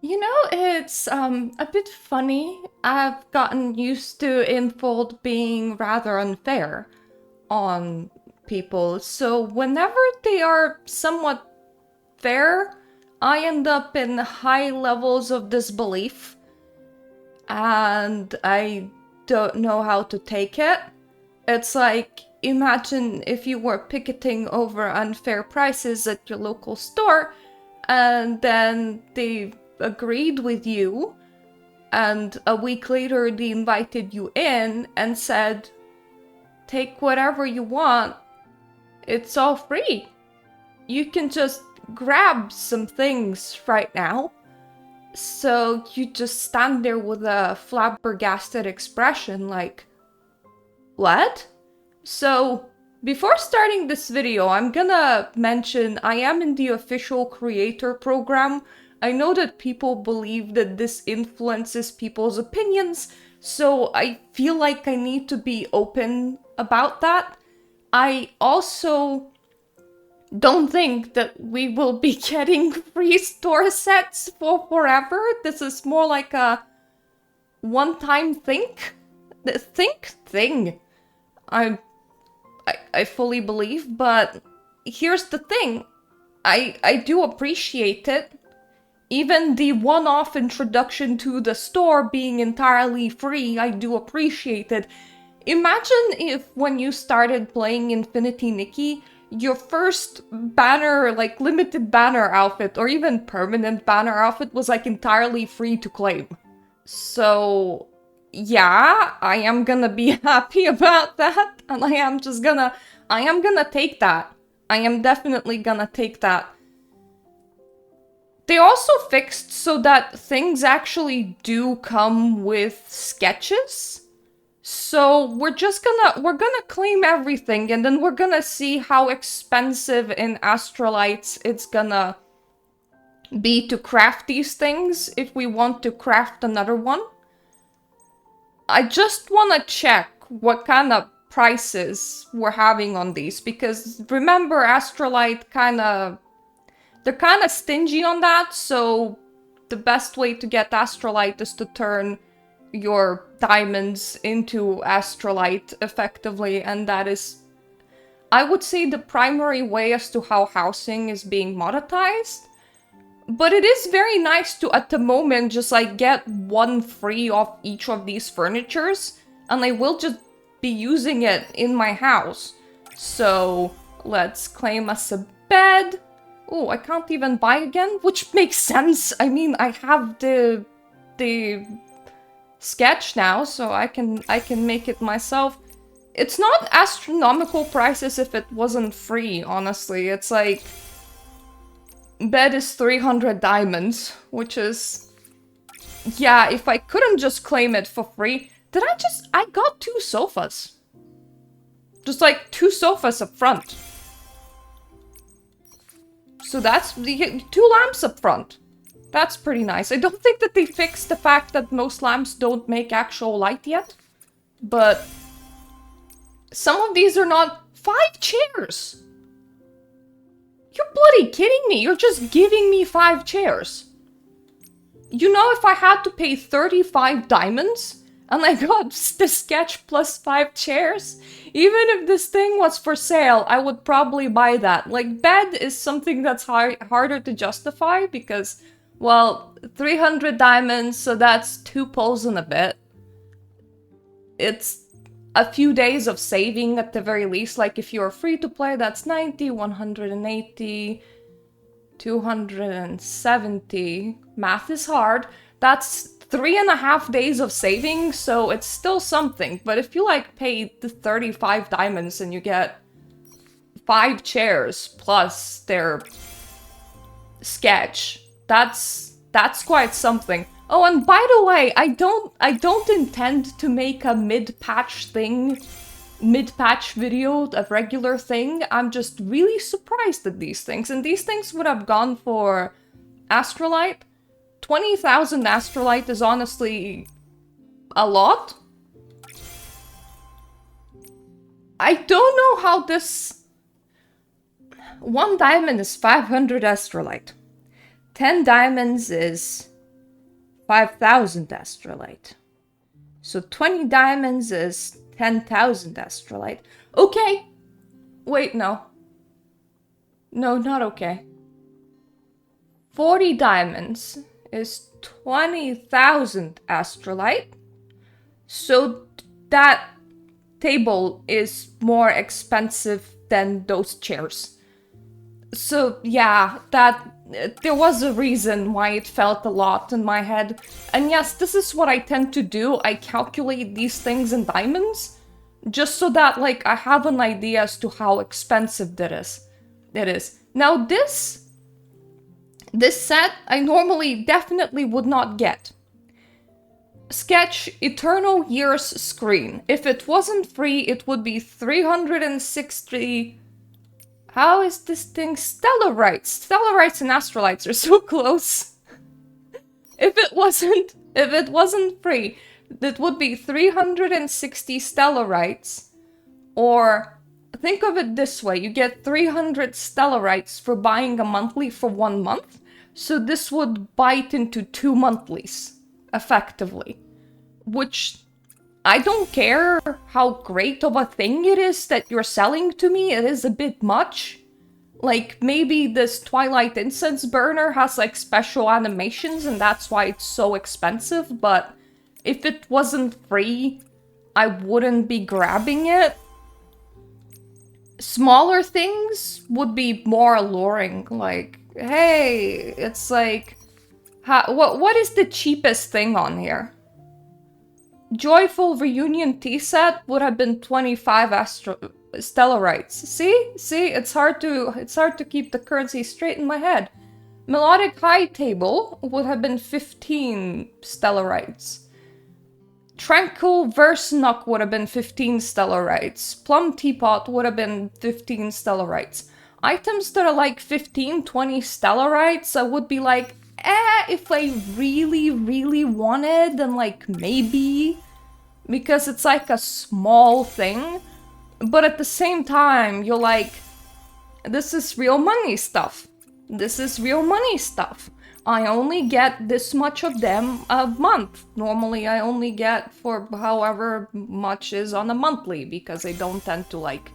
You know, it's a bit funny. I've gotten used to Infold being rather unfair on people. So whenever they are somewhat fair, I end up in high levels of disbelief and I don't know how to take it. It's like, imagine if you were picketing over unfair prices at your local store and then they agreed with you, and a week later they invited you in and said, take whatever you want, it's all free. You can just grab some things right now. So you just stand there with a flabbergasted expression like, what? So, before starting this video, I'm gonna mention I am in the official creator program. I know that people believe that this influences people's opinions, so I feel like I need to be open about that. I also don't think that we will be getting free store sets for forever. This is more like a one-time thing. I I fully believe, but here's the thing. I do appreciate it. Even the one-off introduction to the store being entirely free, I do appreciate it. Imagine if when you started playing Infinity Nikki, your first banner, like limited banner outfit, or even permanent banner outfit was like entirely free to claim. So, yeah, I am gonna be happy about that, and I am gonna take that. I am definitely gonna take that. They also fixed so that things actually do come with sketches. So we're gonna claim everything, and then we're gonna see how expensive in Astralites it's gonna be to craft these things if we want to craft another one. I just want to check what kind of prices we're having on these, because remember, Astrolite they're kind of stingy on that, so the best way to get Astrolite is to turn your diamonds into Astrolite effectively, and that is, I would say, the primary way as to how housing is being monetized. But it is very nice to, at the moment, just like get one free off each of these furnitures, and I will just be using it in my house. So let's claim us a bed. Oh, I can't even buy again, which makes sense. I mean, I have the sketch now, so I can make it myself. It's not astronomical prices if it wasn't free, honestly. It's like, bed is 300 diamonds, which is... Yeah, if I couldn't just claim it for free... I got 2 sofas. Just like 2 sofas up front. So that's the 2 lamps up front. That's pretty nice. I don't think that they fixed the fact that most lamps don't make actual light yet. But some of these are not... 5 chairs! You're bloody kidding me! You're just giving me 5 chairs. You know, if I had to pay 35 diamonds, and I got the sketch plus 5 chairs, even if this thing was for sale, I would probably buy that. Like, bed is something that's harder to justify, because, well, 300 diamonds, so that's 2 poles and a bit. It's a few days of saving at the very least. Like, if you're free to play, that's 90, 180, 270. Math is hard. That's 3.5 days of saving, so it's still something. But if you, like, pay the 35 diamonds and you get 5 chairs plus their sketch, that's quite something. Oh, and by the way, I don't intend to make a mid-patch video, a regular thing. I'm just really surprised at these things, and these things would have gone for Astrolite. 20,000 Astrolite is honestly a lot. I don't know how this... 1 diamond is 500 Astrolite. 10 diamonds is 5,000 Astrolite. So 20 diamonds is 10,000 Astrolite. Okay. Wait, no. No, not okay. 40 diamonds is 20,000 Astrolite. So that table is more expensive than those chairs. So yeah, there was a reason why it felt a lot in my head. And yes, this is what I tend to do. I calculate these things in diamonds, just so that, like, I have an idea as to how expensive that is. It is. Now this set, I normally definitely would not get. Sketch Eternal Years screen. If it wasn't free, it would be 360... How is this thing? Stellarites. Stellarites and Astralites are so close. If it wasn't free, that would be 360 Stellarites. Or think of it this way, you get 300 Stellarites for buying a monthly for 1 month. So this would bite into 2 monthlies, effectively. Which, I don't care how great of a thing it is that you're selling to me, it is a bit much. Like, maybe this Twilight Incense burner has, like, special animations and that's why it's so expensive, but if it wasn't free, I wouldn't be grabbing it. Smaller things would be more alluring, like, hey, it's like, what is the cheapest thing on here? Joyful Reunion tea set would have been 25 Stellarites. See, it's hard to keep the currency straight in my head. Melodic High Table would have been 15 Stellarites. Tranquil Verse Nook would have been 15 Stellarites. Plum Teapot would have been 15 Stellarites. Items that are like 15, 20 Stellarites, I would be like, if I really, really wanted, then like maybe, because it's like a small thing. But at the same time, you're like, this is real money stuff. This is real money stuff. I only get this much of them a month. Normally I only get for however much is on a monthly, because I don't tend to like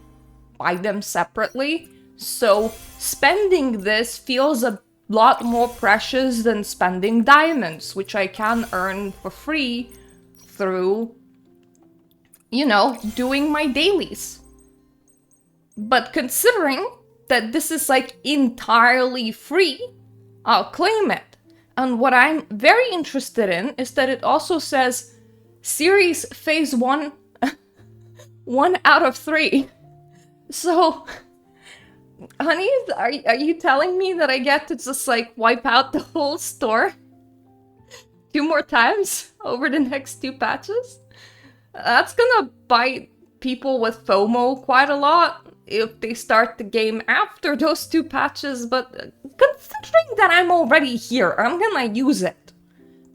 buy them separately. So spending this feels a lot more precious than spending diamonds, which I can earn for free through, you know, doing my dailies. But considering that this is like entirely free, I'll claim it. And what I'm very interested in is that it also says series phase 1 1 out of 3. So honey, are you telling me that I get to just like wipe out the whole store 2 more times over the next 2 patches? That's gonna bite people with FOMO quite a lot if they start the game after those 2 patches, but considering that I'm already here, I'm gonna use it.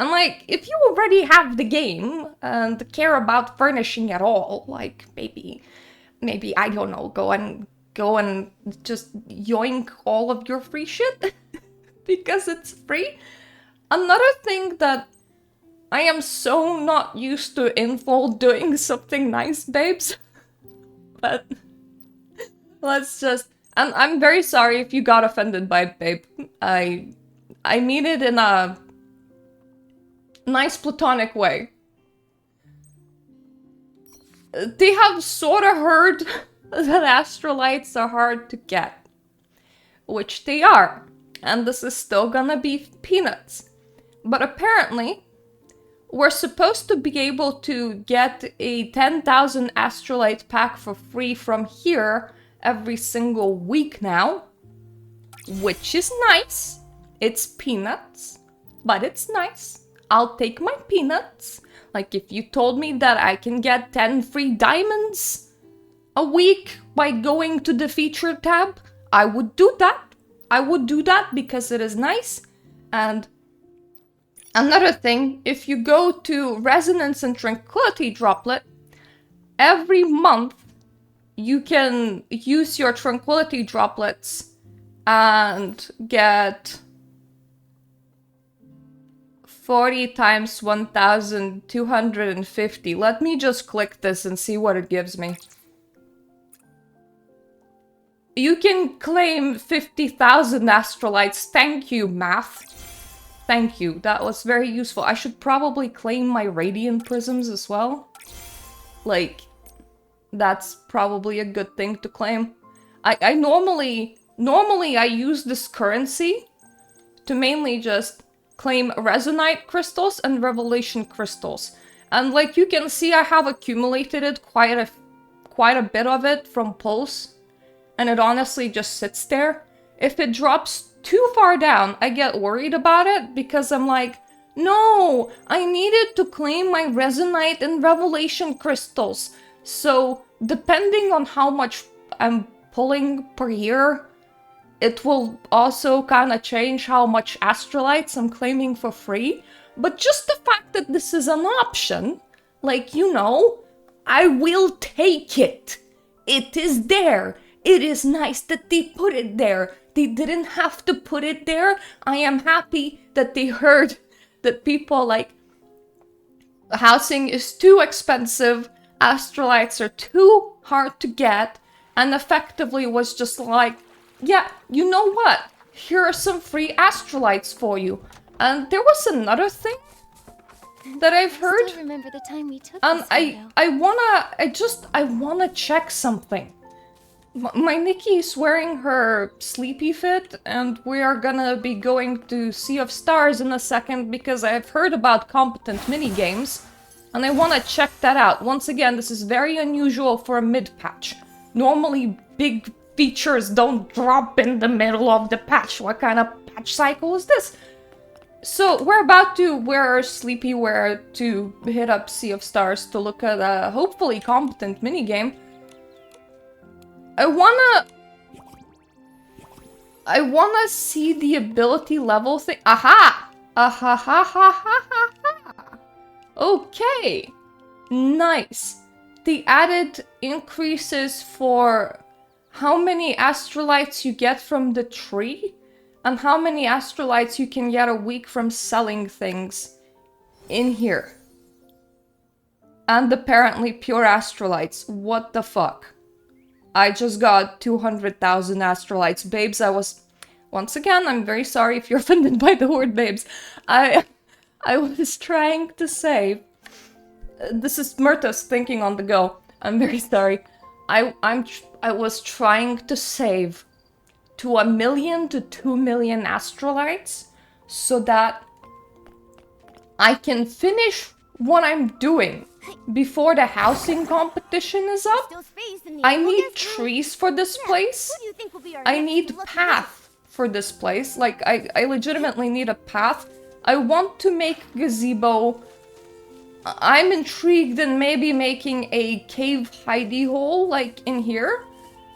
And like, if you already have the game and care about furnishing at all, like maybe I don't know, go and just yoink all of your free shit because it's free. Another thing that I am so not used to Infold doing something nice, babes. But let's just... And I'm very sorry if you got offended by it, babe. I mean it in a nice platonic way. They have sort of heard that Astralites are hard to get. Which they are. And this is still gonna be peanuts. But apparently, we're supposed to be able to get a 10,000 Astrolite pack for free from here every single week now. Which is nice. It's peanuts, but it's nice. I'll take my peanuts. Like, if you told me that I can get 10 free diamonds a week by going to the feature tab, I would do that. I would do that because it is nice. And another thing, if you go to Resonance and Tranquility Droplet, every month you can use your Tranquility Droplets and get 40 times 1,250. Let me just click this and see what it gives me. You can claim 50,000 Astralites. Thank you, math. Thank you. That was very useful. I should probably claim my radiant prisms as well. Like, that's probably a good thing to claim. I normally I use this currency to mainly just claim resonite crystals and revelation crystals. And like you can see, I have accumulated it quite a bit of it from Pulse. And it honestly just sits there. If it drops too far down, I get worried about it because I'm like, no, I needed to claim my resonite and revelation crystals. So depending on how much I'm pulling per year, it will also kind of change how much Astralites I'm claiming for free. But just the fact that this is an option, like, you know, I will take it. It is there. It is nice that they put it there. They didn't have to put it there. I am happy that they heard that people like housing is too expensive, Astralites are too hard to get, and effectively was just like, yeah, you know what? Here are some free Astralites for you. And there was another thing that I've heard. I still remember the time we took And this I wanna check something. My Nikki is wearing her sleepy fit, and we are gonna be going to Sea of Stars in a second because I've heard about competent minigames, and I wanna check that out. Once again, this is very unusual for a mid-patch. Normally, big features don't drop in the middle of the patch. What kind of patch cycle is this? So, we're about to wear our sleepy wear to hit up Sea of Stars to look at a hopefully competent minigame. I wanna see the ability level thing. Aha! Aha ha ha ha ha ha! Okay! Nice. The added increases for how many Astralites you get from the tree, and how many Astralites you can get a week from selling things in here. And apparently pure Astralites. What the fuck? I just got 200,000 Astralites. Babes, I was... Once again, I'm very sorry if you're offended by the word babes. I was trying to save... This is Mirta's thinking on the go. I'm very sorry. I was trying to save to 1 million to 2 million Astralites so that I can finish what I'm doing before the housing competition is up. I need trees for this place. I need path for this place. Like, I legitimately need a path. I want to make gazebo. I'm intrigued in maybe making a cave hidey hole, like in here.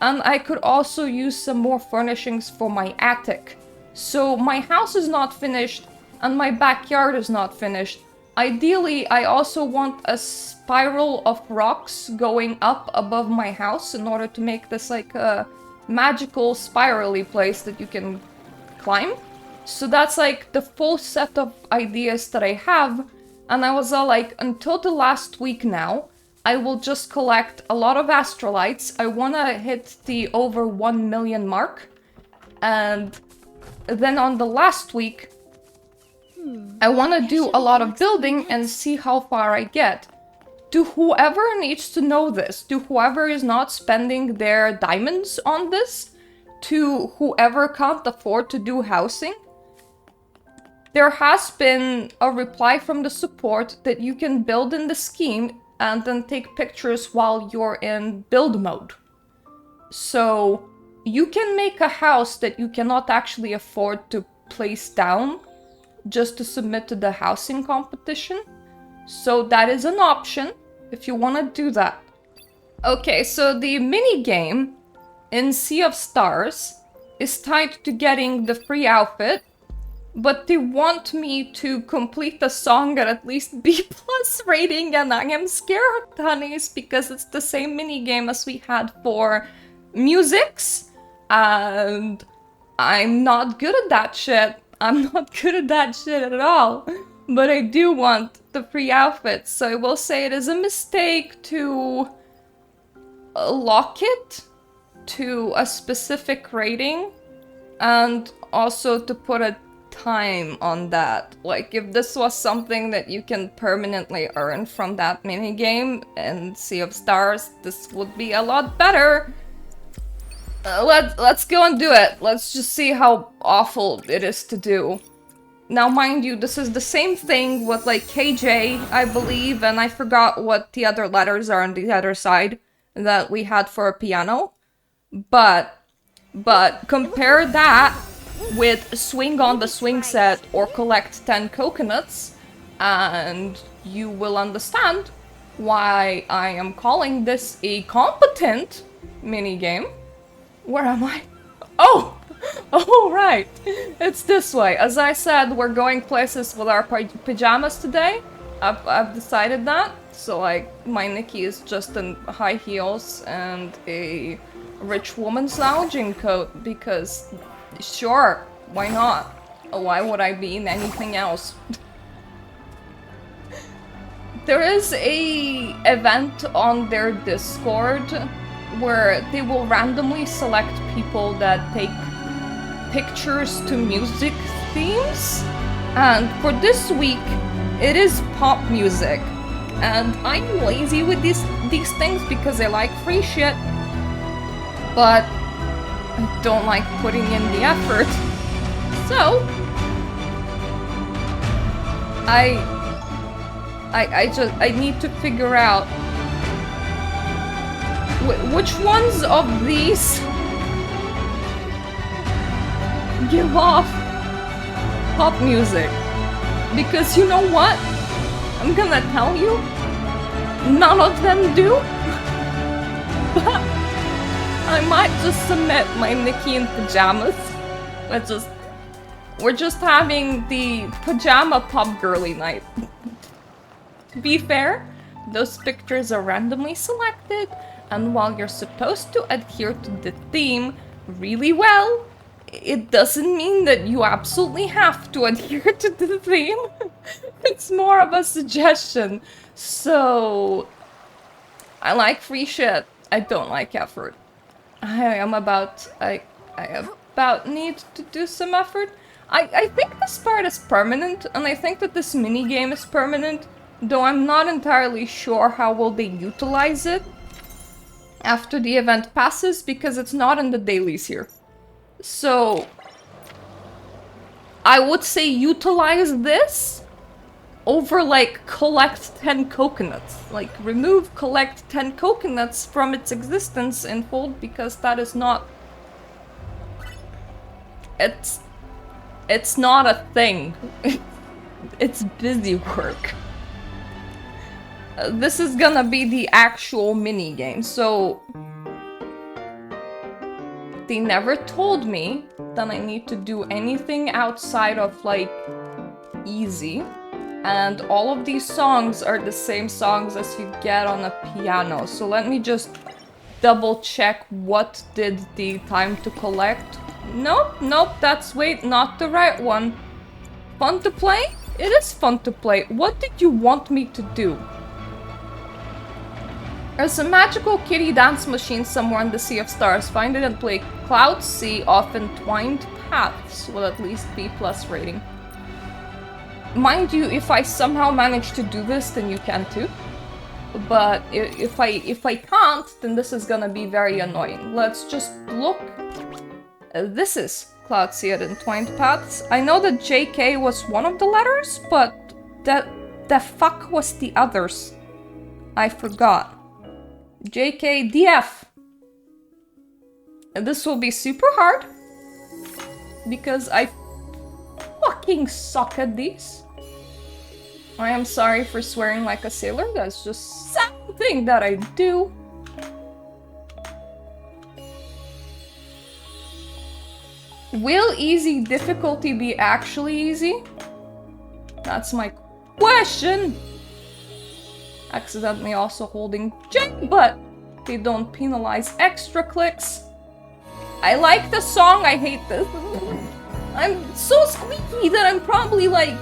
And I could also use some more furnishings for my attic. So my house is not finished, and my backyard is not finished. Ideally, I also want a spiral of rocks going up above my house in order to make this like a magical spirally place that you can climb. So that's like the full set of ideas that I have. And I was all like, until the last week now, I will just collect a lot of Astralites. I wanna hit the over 1 million mark. And then on the last week, I want to do a lot of building and see how far I get. To whoever needs to know this, to whoever is not spending their diamonds on this, to whoever can't afford to do housing, there has been a reply from the support that you can build in the scheme and then take pictures while you're in build mode. So you can make a house that you cannot actually afford to place down just to submit to the housing competition. So that is an option if you want to do that. Okay, so the mini game in Sea of Stars is tied to getting the free outfit, but they want me to complete the song at least B+ rating, and I am scared, honeys, because it's the same mini game as we had for musics, and I'm not good at that shit. I'm not good at that shit at all. But I do want the free outfits, so I will say it is a mistake to lock it to a specific rating, and also to put a time on that. Like, if this was something that you can permanently earn from that minigame in Sea of Stars, this would be a lot better. Let's go and do it. Let's just see how awful it is to do. Now, mind you, this is the same thing with, like, KJ, I believe, and I forgot what the other letters are on the other side that we had for a piano. But compare that with Swing on the Swing Set or Collect 10 Coconuts, and you will understand why I am calling this a competent minigame. Where am I? Oh! Oh, right. It's this way. As I said, we're going places with our pajamas today. I've decided that. So, like, my Nikki is just in high heels and a rich woman's lounging coat because, sure, why not? Why would I be in anything else? There is a event on their Discord where they will randomly select people that take pictures to music themes, and for this week it is pop music, and I'm lazy with these things because I like free shit, but I don't like putting in the effort, so I need to figure out which ones of these give off pop music. Because you know what? I'm gonna tell you, none of them do. But I might just submit my Nikki in pajamas. We're just having the pajama pop girly night. To be fair, those pictures are randomly selected, and while you're supposed to adhere to the theme really well, it doesn't mean that you absolutely have to adhere to the theme. It's more of a suggestion. So, I like free shit. I don't like effort. I about need to do some effort. I think this part is permanent, and I think that this minigame is permanent, though I'm not entirely sure how will they utilize it after the event passes, because it's not in the dailies here. So, I would say utilize this over, like, collect 10 coconuts. Like, remove collect 10 coconuts from its existence in Infold, because that is not... It's not a thing. It's busy work. This is gonna be the actual minigame, so... They never told me that I need to do anything outside of, like, easy. And all of these songs are the same songs as you get on a piano. So let me just double check what did the time to collect. Nope, that's, wait, not the right one. Fun to play? It is fun to play. What did you want me to do? There's a magical kitty dance machine somewhere in the Sea of Stars. Find it and play Cloud Sea off entwined paths with at least B+ rating. Mind you, if I somehow manage to do this, then you can too. But if I can't, then this is gonna be very annoying. Let's just look. This is Cloud Sea at entwined paths. I know that JK was one of the letters, but the fuck was the others? I forgot. JK, DF. And this will be super hard, because I fucking suck at these. I am sorry for swearing like a sailor, that's just something that I do. Will easy difficulty be actually easy? That's my question. Accidentally also holding J, but they don't penalize extra clicks. I like the song, I hate this. I'm so squeaky that I'm probably like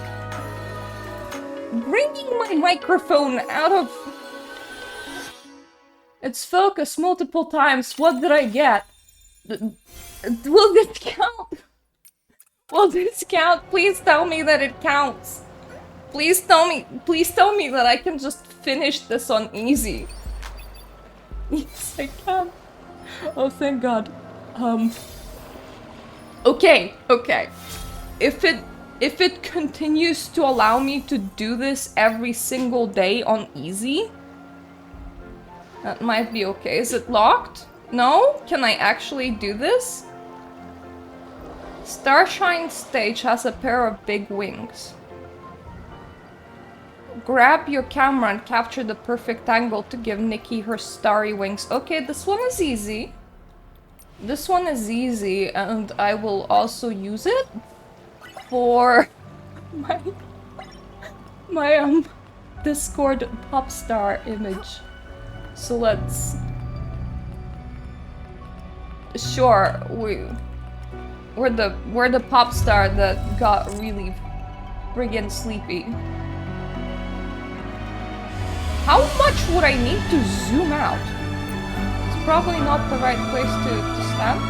bringing my microphone out of its focus multiple times. What did I get? Will this count? Will this count? Please tell me that it counts. Please tell me that I can just finish this on easy. Yes, I can. Oh, thank God. Okay. If it continues to allow me to do this every single day on easy, that might be okay. Is it locked? No? Can I actually do this? Starshine stage has a pair of big wings. Grab your camera and capture the perfect angle to give Nikki her starry wings. Okay, this one is easy. This one is easy, and I will also use it for my Discord pop star image. So let's... Sure, we're the pop star that got really friggin' sleepy. How much would I need to zoom out? It's probably not the right place to stand.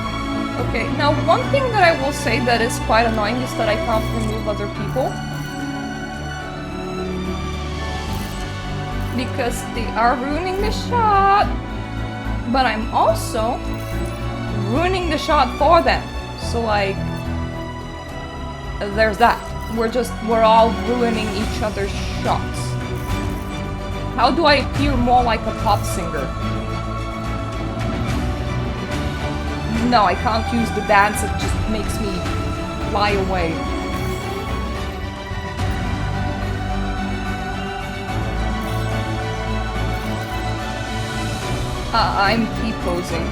Okay, now one thing that I will say that is quite annoying is that I can't remove other people. Because they are ruining the shot. But I'm also ruining the shot for them. So like, there's that. We're all ruining each other's shots. How do I appear more like a pop singer? No, I can't use the dance, it just makes me fly away. I'm T-posing.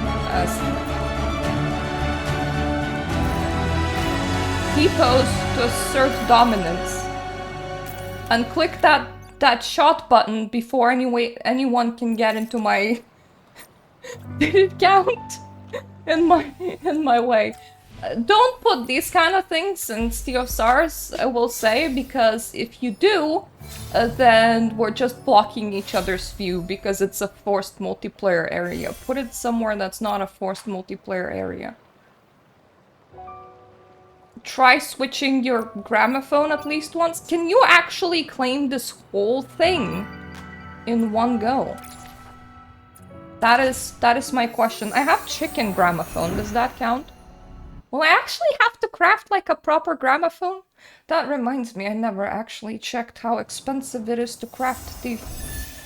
T-pose to assert dominance. And click that shot button before anyone can get into my... Did it count? In my way. Don't put these kind of things in Sea of Stars, I will say, because if you do, then we're just blocking each other's view because it's a forced multiplayer area. Put it somewhere that's not a forced multiplayer area. Try switching your gramophone at least once. Can you actually claim this whole thing in one go? That is my question. I have chicken gramophone. Does that count? Will I actually have to craft like a proper gramophone? That reminds me, I never actually checked how expensive it is to craft the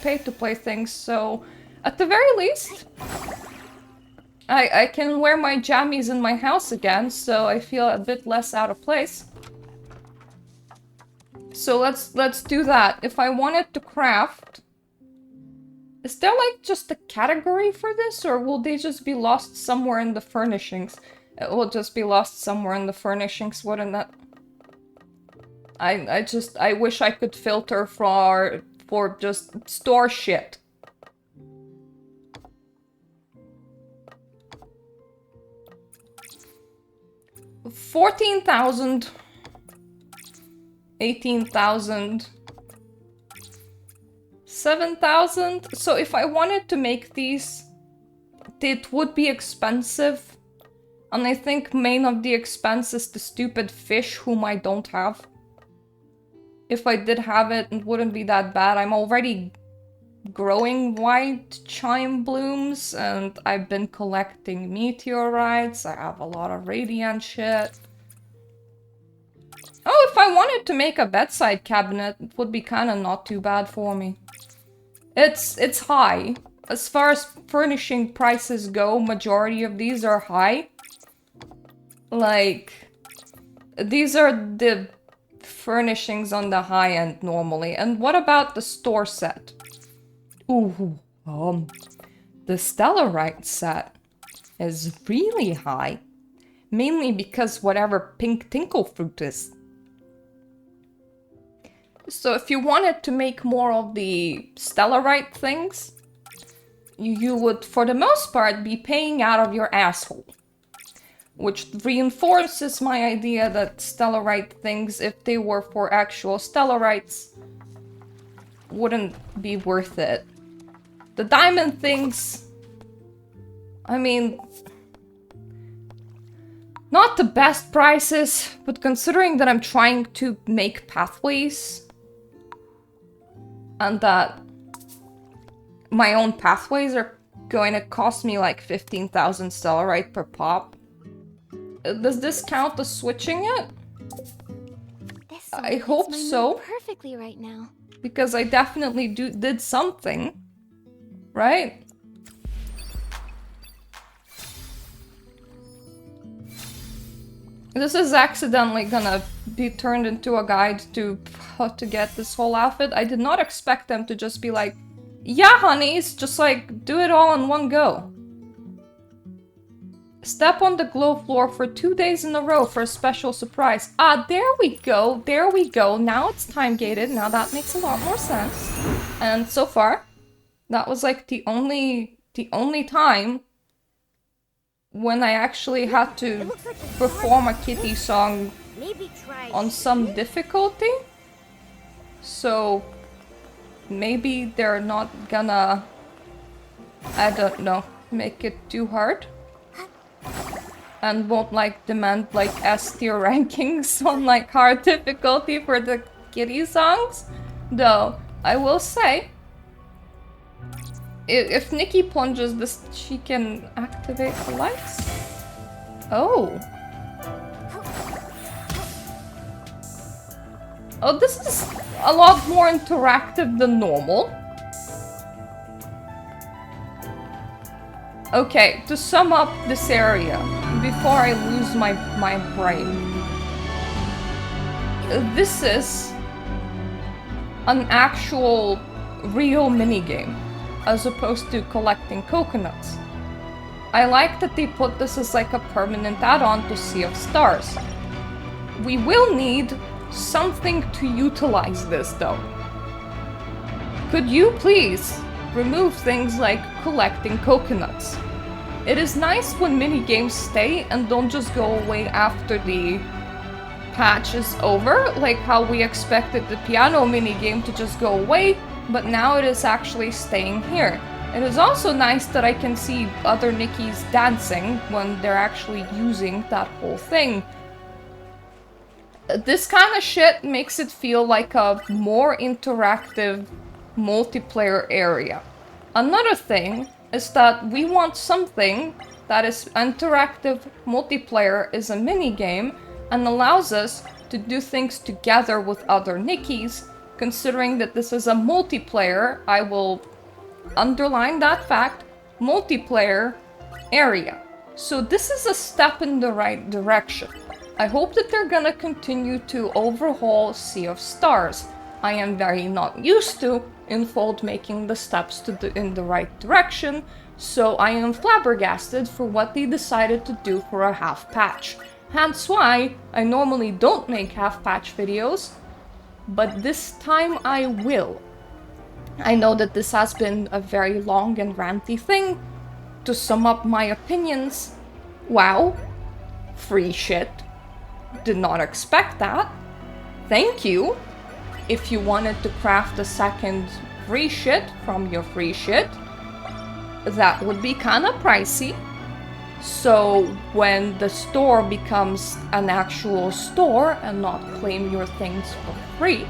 pay-to-play things, so at the very least, I can wear my jammies in my house again, so I feel a bit less out of place. So let's do that. If I wanted to craft... Is there like just a category for this, or will they just be lost somewhere in the furnishings? It will just be lost somewhere in the furnishings, wouldn't it? I wish I could filter for just store shit. $14,000, 18,000, 7,000. So if I wanted to make these, it would be expensive. And I think main of the expense is the stupid fish whom I don't have. If I did have it, it wouldn't be that bad. I'm already growing white chime blooms, and I've been collecting meteorites. I have a lot of radiant shit. Oh, if I wanted to make a bedside cabinet, it would be kind of not too bad for me. It's high. As far as furnishing prices go, majority of these are high. Like, these are the furnishings on the high end normally. And what about the store set? Ooh, the stellarite set is really high. Mainly because whatever pink tinkle fruit is. So if you wanted to make more of the stellarite things, you would, for the most part, be paying out of your asshole. Which reinforces my idea that stellarite things, if they were for actual stellarites, wouldn't be worth it. The diamond things... I mean... Not the best prices, but considering that I'm trying to make pathways... and that my own pathways are going to cost me like 15,000 stellarite per pop. Does this count as switching it? I hope so. Perfectly right now. Because I definitely did something, right? This is accidentally gonna be turned into a guide to how to get this whole outfit. I did not expect them to just be like, yeah, honeys, just like do it all in one go. Step on the glow floor for 2 days in a row for a special surprise. Ah, there we go, there we go. Now it's time gated. Now that makes a lot more sense. And so far, that was like the only time when I actually had to perform a kitty song on some difficulty. So maybe they're not gonna, I don't know, make it too hard. And won't like demand like S tier rankings on like hard difficulty for the kitty songs. Though, I will say, if Nikki plunges this, she can activate the lights. Oh. Oh, this is a lot more interactive than normal. Okay, to sum up this area, before I lose my brain. This is an actual real minigame, as opposed to collecting coconuts. I like that they put this as like a permanent add-on to Sea of Stars. We will need something to utilize this though. Could you please remove things like collecting coconuts? It is nice when minigames stay and don't just go away after the patch is over, like how we expected the piano minigame to just go away, but now it is actually staying here. It is also nice that I can see other Nikkis dancing when they're actually using that whole thing. This kind of shit makes it feel like a more interactive multiplayer area. Another thing is that we want something that is interactive multiplayer, is a minigame, and allows us to do things together with other Nikkis. Considering that this is a multiplayer, I will underline that fact, multiplayer area. So this is a step in the right direction. I hope that they're gonna continue to overhaul Sea of Stars. I am very not used to Infold making the steps in the right direction, so I am flabbergasted for what they decided to do for a half patch. Hence why I normally don't make half patch videos, but this time I will. I know that this has been a very long and ranty thing. To sum up my opinions, wow, free shit. Did not expect that. Thank you. If you wanted to craft a second free shit from your free shit, that would be kinda pricey. So when the store becomes an actual store and not claim your things for free,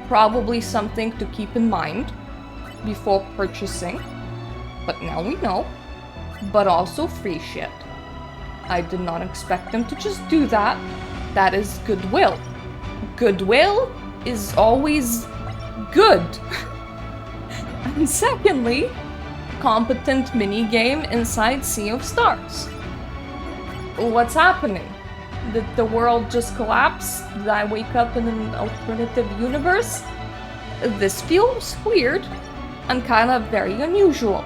probably something to keep in mind before purchasing. But now we know. But also free shit. I did not expect them to just do that. That is goodwill. Goodwill is always good. And secondly, competent minigame inside Sea of Stars. What's happening? Did the world just collapse? Did I wake up in an alternative universe? This feels weird and kind of very unusual,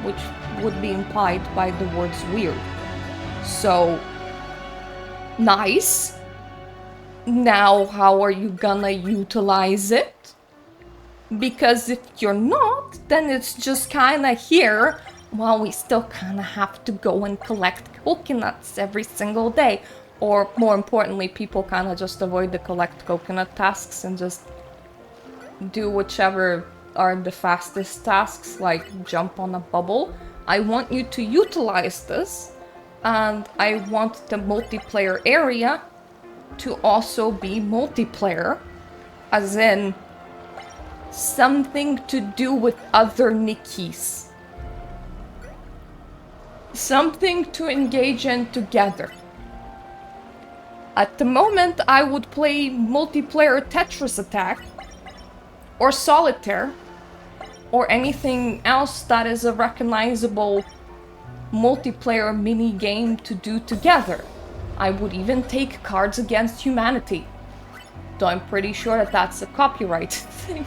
which would be implied by the words weird. So, nice. Now, how are you gonna utilize it? Because if you're not, then it's just kinda here, while we still kinda have to go and collect coconuts every single day. Or, more importantly, people kinda just avoid the collect coconut tasks and just do whichever are the fastest tasks, like jump on a bubble. I want you to utilize this, and I want the multiplayer area to also be multiplayer, as in something to do with other Nikkis. Something to engage in together. At the moment, I would play multiplayer Tetris Attack, or Solitaire, or anything else that is a recognizable multiplayer mini-game to do together. I would even take Cards Against Humanity, though I'm pretty sure that that's a copyright thing,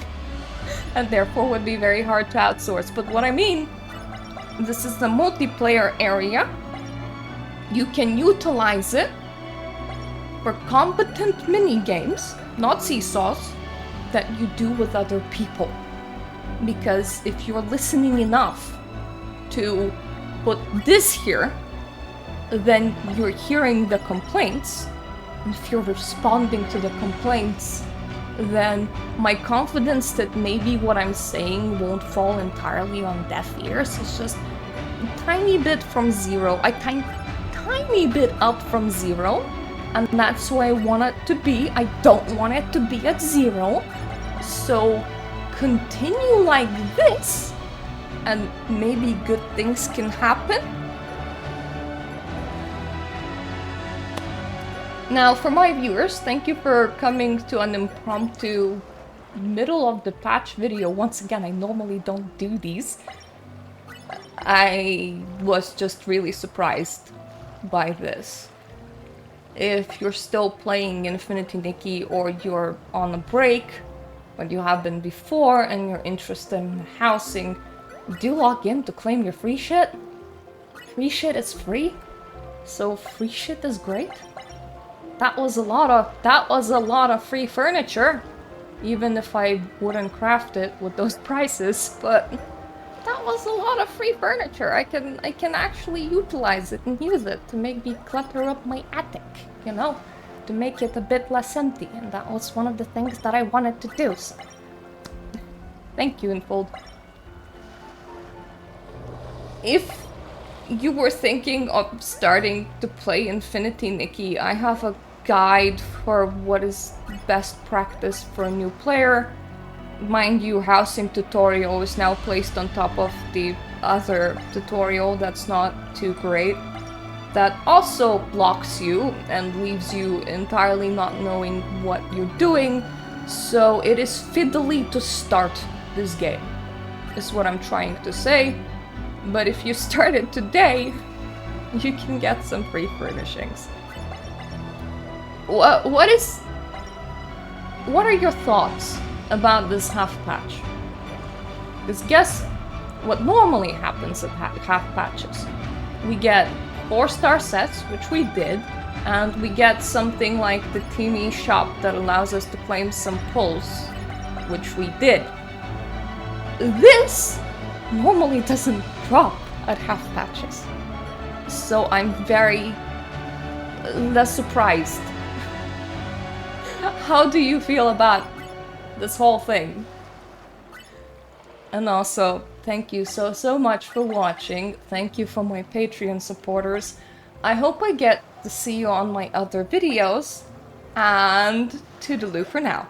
and therefore would be very hard to outsource. But what I mean, this is the multiplayer area. You can utilize it for competent mini-games, not seesaws, that you do with other people. Because if you're listening enough to put this here, then you're hearing the complaints. And if you're responding to the complaints, then my confidence that maybe what I'm saying won't fall entirely on deaf ears is just a tiny bit from zero, a tiny bit up from zero, and that's where I want it to be. I don't want it to be at zero, so continue like this, and maybe good things can happen. Now, for my viewers, thank you for coming to an impromptu middle of the patch video. Once again, I normally don't do these. I was just really surprised by this. If you're still playing Infinity Nikki, or you're on a break, but you have been before and you're interested in housing, do log in to claim your free shit. Free shit is free, so free shit is great. That was a lot of free furniture, even if I wouldn't craft it with those prices, but that was a lot of free furniture. I can actually utilize it and use it to maybe clutter up my attic, you know, to make it a bit less empty, and that was one of the things that I wanted to do, so thank you, Infold. If you were thinking of starting to play Infinity Nikki, I have a guide for what is best practice for a new player. Mind you, housing tutorial is now placed on top of the other tutorial that's not too great. That also blocks you and leaves you entirely not knowing what you're doing, so it is fiddly to start this game, is what I'm trying to say. But if you started today, you can get some free furnishings. What are your thoughts about this half patch? Because guess what normally happens at half patches? We get 4-star sets, which we did, and we get something like the teamy shop that allows us to claim some pulls, which we did. This normally doesn't drop at half patches, so I'm very less surprised. How do you feel about this whole thing? And also, thank you so much for watching. Thank you for my Patreon supporters. I hope I get to see you on my other videos, and toodaloo for now.